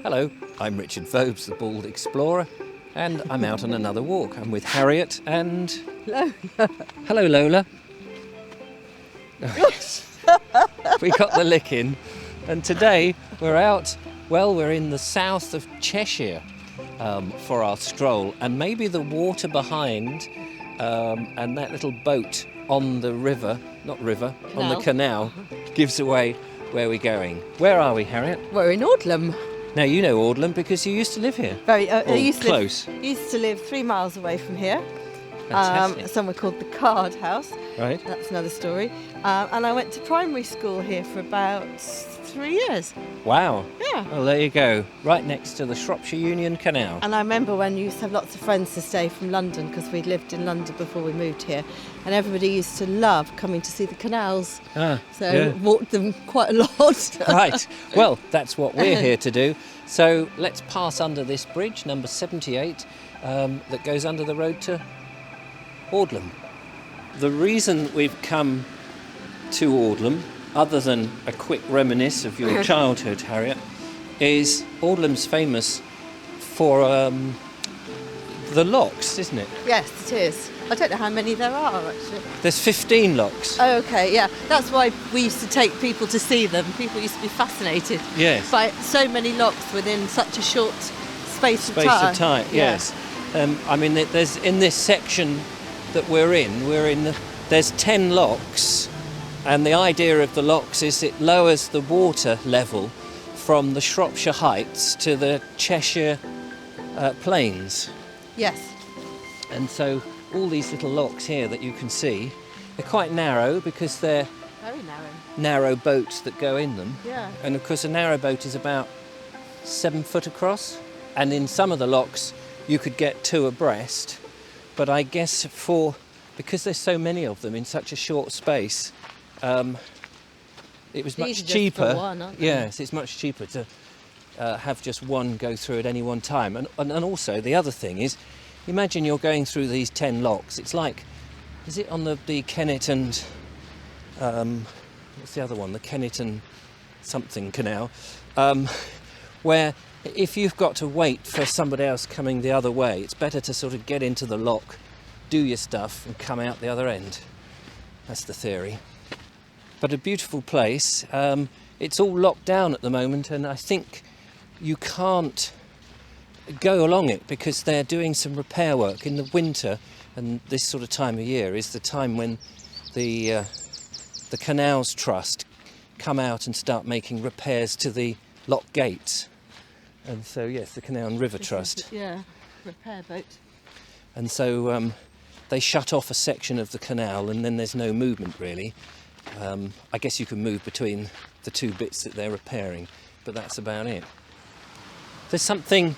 Hello, I'm Richard Vobes, the Bald Explorer, and I'm out on another walk. I'm with Harriet and... Lola. Hello, Lola. We got the lick in, and today we're out, well, we're in the south of Cheshire for our stroll, and maybe the water behind and that little boat on the river, on the canal, gives away where we're going. Where are we, Harriet? We're in Audlem. Now, you know Audlem because you used to live here. Used to live 3 miles away from here. Somewhere called the Card House. Right. That's another story. And I went to primary school here for about 3 years. Wow. Yeah. Well, there you go. Right next to the Shropshire Union Canal. And I remember when you used to have lots of friends to stay from London, because we'd lived in London before we moved here. And everybody used to love coming to see the canals. Walked them quite a lot. Right. Well, that's what we're here to do. So let's pass under this bridge, number 78, that goes under the road to Audlem. The reason we've come to Audlem, other than a quick reminisce of your childhood, Harriet, is Audlem's famous for the locks, isn't it? Yes, it is. I don't know how many there are, actually. There's 15 locks. Oh, okay, yeah. That's why we used to take people to see them. People used to be fascinated by so many locks within such a short space of time. Yes. I mean, there's in this section that we're in, there's 10 locks, and the idea of the locks is it lowers the water level from the Shropshire Heights to the Cheshire Plains. Yes. And so all these little locks here that you can see, they're quite narrow because they're very narrow boats that go in them. Yeah. And of course a narrow boat is about 7 foot across, and in some of the locks you could get 2 abreast. But I guess because there's so many of them in such a short space, it was much cheaper. For one, aren't they? Yes, it's much cheaper to have just one go through at any one time. And also the other thing is, imagine you're going through these 10 locks. It's like, is it on the Kennet and what's the other one? The Kennet and something canal, where if you've got to wait for somebody else coming the other way, it's better to sort of get into the lock, do your stuff, and come out the other end. That's the theory. But a beautiful place. It's all locked down at the moment, and I think you can't go along it because they're doing some repair work in the winter, and this sort of time of year is the time when the Canals Trust come out and start making repairs to the lock gates. And so, yes, the Canal and River Trust. Repair boat. And so they shut off a section of the canal, and then there's no movement really. I guess you can move between the 2 bits that they're repairing, but that's about it. There's something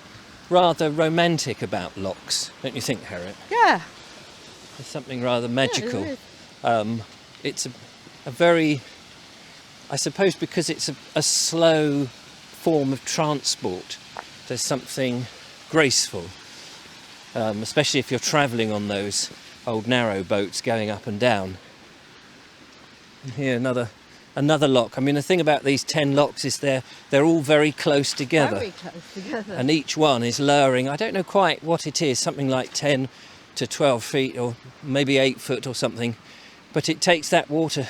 rather romantic about locks, don't you think, Harriet? Yeah. There's something rather magical. Yeah, it's a very, I suppose because it's a slow form of transport, there's something graceful, especially if you're travelling on those old narrow boats going up and down. And here another lock. I mean, the thing about these 10 locks is they're all very close together. Very close together. And each one is lowering, I don't know quite what it is, something like 10 to 12 feet or maybe 8 foot or something, but it takes that water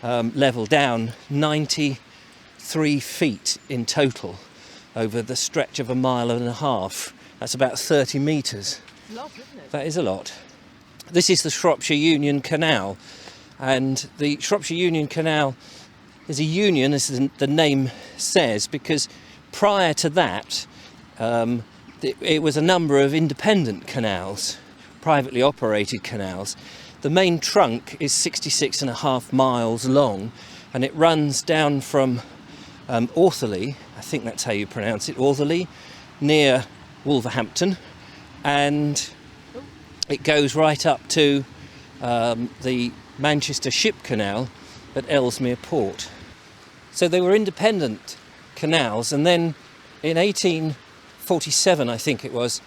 level down 93 feet in total over the stretch of 1.5 miles. That's about 30 metres. It's a lot, isn't it? That is a lot. This is the Shropshire Union Canal, and the Shropshire Union Canal is a union, as the name says, because prior to that it was a number of independent canals, privately operated canals. The main trunk is 66.5 miles long, and it runs down from Ortherley, I think that's how you pronounce it, Ortherley, near Wolverhampton, and it goes right up to the Manchester Ship Canal at Ellesmere Port. So they were independent canals, and then in 1847, I think it was,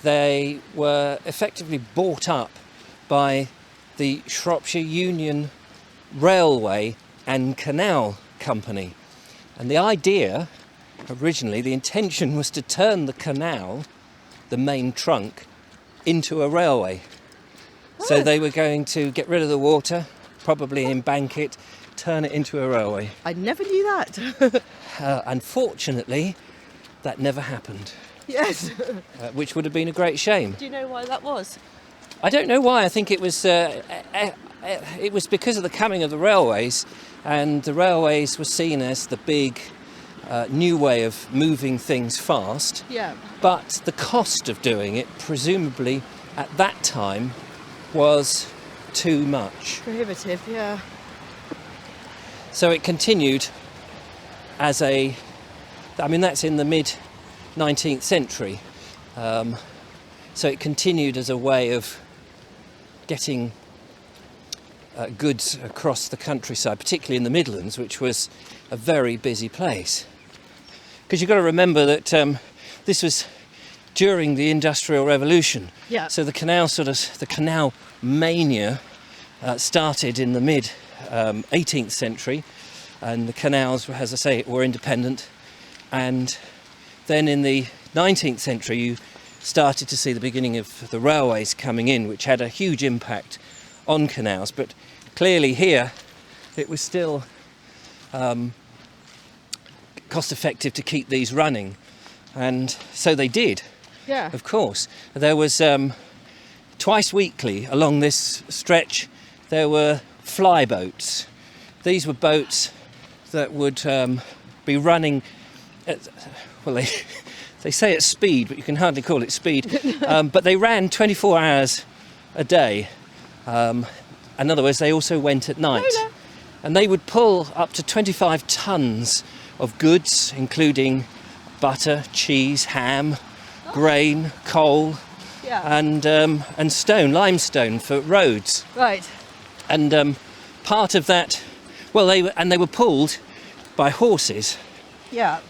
they were effectively bought up by the Shropshire Union Railway and Canal Company. And the idea originally the intention was to turn the canal, the main trunk, into a railway. So they were going to get rid of the water, probably embank it, turn it into a railway. I never knew that. Unfortunately, that never happened. Yes. Which would have been a great shame. Do you know why that was? I don't know why. I think it was because of the coming of the railways, and the railways were seen as the big new way of moving things fast. Yeah. But the cost of doing it, presumably at that time, was too much. Prohibitive, yeah. So it continued as that's in the mid-19th century. So it continued as a way of getting goods across the countryside, particularly in the Midlands, which was a very busy place. Because you've got to remember that this was during the Industrial Revolution. Yeah. So the Canal Mania started in the mid-18th century, and the canals, as I say, were independent. And then in the 19th century, you started to see the beginning of the railways coming in, which had a huge impact on canals. But clearly here, it was still cost effective to keep these running, and so they did. Yeah. Of course. There was twice weekly along this stretch there were fly boats. These were boats that would be running at, well, they say at speed, but you can hardly call it speed, but they ran 24 hours a day. In other words, they also went at night. Lola. And they would pull up to 25 tonnes of goods, including butter, cheese, ham, grain, coal, and limestone for roads. Right. And part of that, they were pulled by horses. Yeah.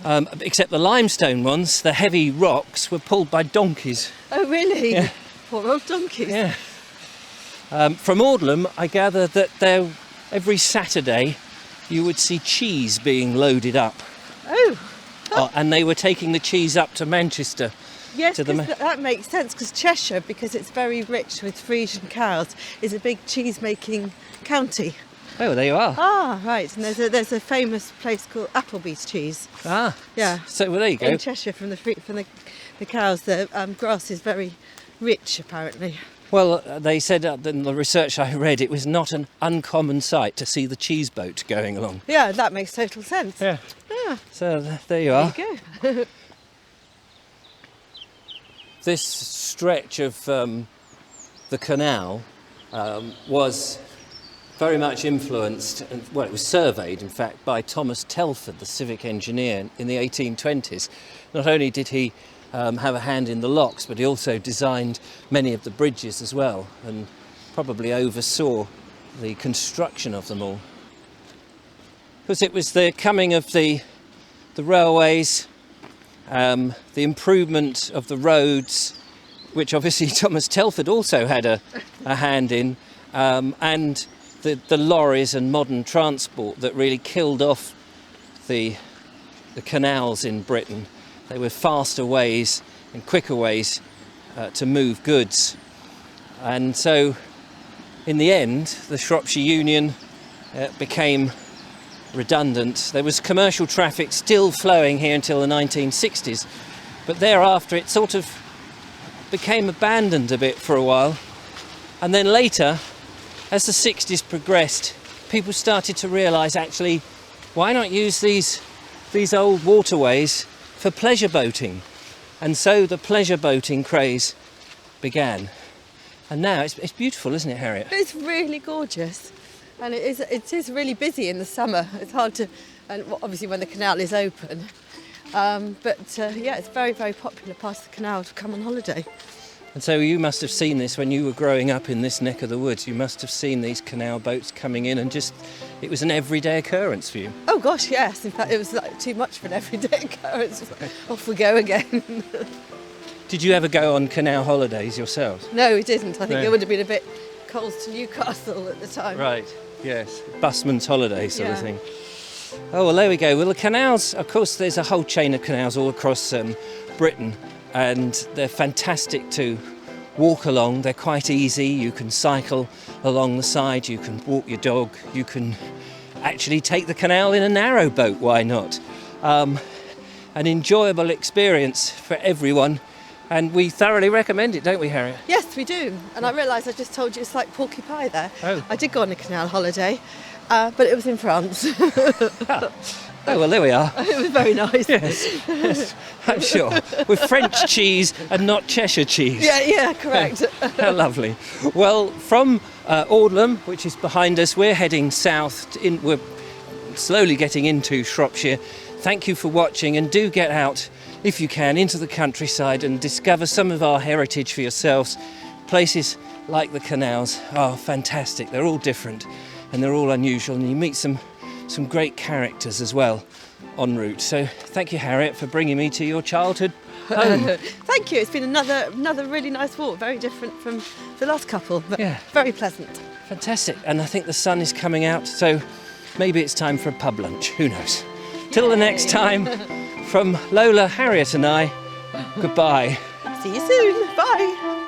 Except the limestone ones, the heavy rocks, were pulled by donkeys. Oh, really? Yeah. Poor old donkeys. Yeah. From Audlem, I gather that every Saturday you would see cheese being loaded up. Oh. And they were taking the cheese up to Manchester. Yes, that makes sense, because Cheshire, because it's very rich with Frisian cows, is a big cheese-making county. Oh, there you are. Ah, right. And there's a famous place called Appleby's cheese. Ah. Yeah. So there you go. In Cheshire, from the cows, the grass is very rich, apparently. Well, they said in the research I read, it was not an uncommon sight to see the cheese boat going along. Yeah, that makes total sense. Yeah. Yeah. So there you are. There you go. This stretch of the canal was very much influenced, and it was surveyed, in fact, by Thomas Telford, the civic engineer, in the 1820s. Not only did he have a hand in the locks, but he also designed many of the bridges as well, and probably oversaw the construction of them all. Because it was the coming of the railways, the improvement of the roads, which obviously Thomas Telford also had a hand in, and the lorries and modern transport that really killed off the canals in Britain. They were faster ways and quicker ways to move goods. And so in the end, the Shropshire Union became redundant. There was commercial traffic still flowing here until the 1960s, but thereafter it sort of became abandoned a bit for a while. And then later, as the 60s progressed, people started to realise, actually, why not use these old waterways for pleasure boating? And so the pleasure boating craze began. And now it's beautiful, isn't it, Harriet? It's really gorgeous. And it is really busy in the summer. It's hard to, and obviously when the canal is open. It's a very, very popular part of the canal to come on holiday. And so you must have seen this when you were growing up in this neck of the woods. You must have seen these canal boats coming in, and it was an everyday occurrence for you. Oh gosh, yes. In fact, it was like too much for an everyday occurrence. Off we go again. Did you ever go on canal holidays yourselves? No, we didn't. I think it would have been a bit cold to Newcastle at the time. Right, yes. Busman's holiday sort of thing. Oh, well, there we go. Well, the canals, of course, there's a whole chain of canals all across Britain, and they're fantastic to walk along. They're quite easy. You can cycle along the side, you can walk your dog, you can actually take the canal in a narrow boat, why not? An enjoyable experience for everyone, and we thoroughly recommend it, don't we, Harriet? Yes, we do. And I realise I just told you it's like porky pie there. Oh. I did go on a canal holiday, but it was in France. Oh, well, there we are. It was very nice. Yes, I'm sure. With French cheese and not Cheshire cheese. Yeah, correct. How lovely. Well, from Audlem, which is behind us, we're heading south. We're slowly getting into Shropshire. Thank you for watching, and do get out, if you can, into the countryside and discover some of our heritage for yourselves. Places like the canals are fantastic. They're all different and they're all unusual, and you meet some great characters as well en route. So thank you, Harriet, for bringing me to your childhood home. Thank you. It's been another really nice walk. Very different from the last couple, but Yeah. very pleasant. Fantastic. And I think the sun is coming out, so maybe it's time for a pub lunch. Who knows? Till the next time, from Lola, Harriet and I, goodbye. See you soon. Bye.